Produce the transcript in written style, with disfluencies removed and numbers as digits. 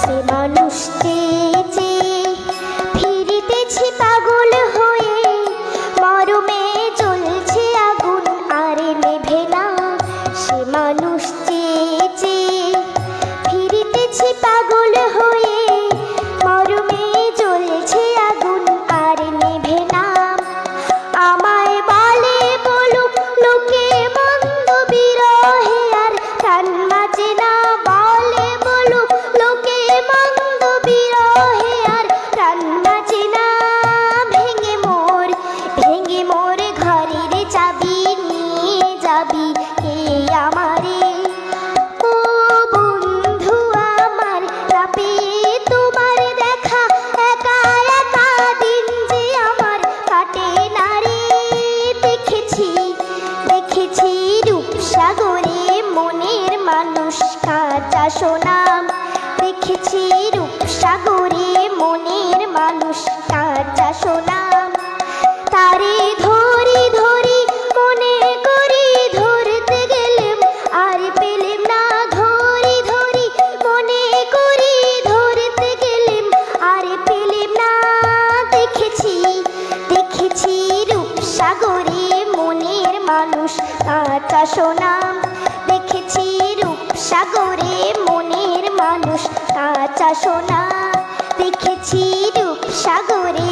সে মানুষ চেয়েছে ফিরিতেছি পাগল হয়ে, মরমে জ্বলছে আগুন আর নেভে না। সে মানুষ চেয়েছে ফিরিতেছি পাগল হয়ে, মরমে জ্বলছে আগুন আর নেভে না। আমায় বলে বলুক লোকে মন্দ বিরহে আর প্রাণ বাঁচে না। বলে বলুক লোকে মন্দ বিরহে আর প্রাণ বাঁচে না। ভেঙে মোর ঘরের চাবি নিয়ে যাবি কে আমারে? ও বন্ধু আমার, না পেয়ে তোমার দেখা একা একা দিন যে আমার কাটে না রে। দেখেছি রূপসাগরে মনের মানুষ কাঁচা সোনা। দেখেছি রূপসাগরে মনের মানুষ কাঁচা সোনা। তারে ধরি ধরি মনে করি ধরতে গেলেম আর পেলেম না। ধরি ধরি মনে করি ধরতে গেলেম আর পেলেম না। দেখেছি রূপসাগরে মনের মানুষ কাঁচা সোনা। দেখেছি রূপসাগরে মনের মানুষ কাঁচা সোনা। দেখেছি রূপসাগরে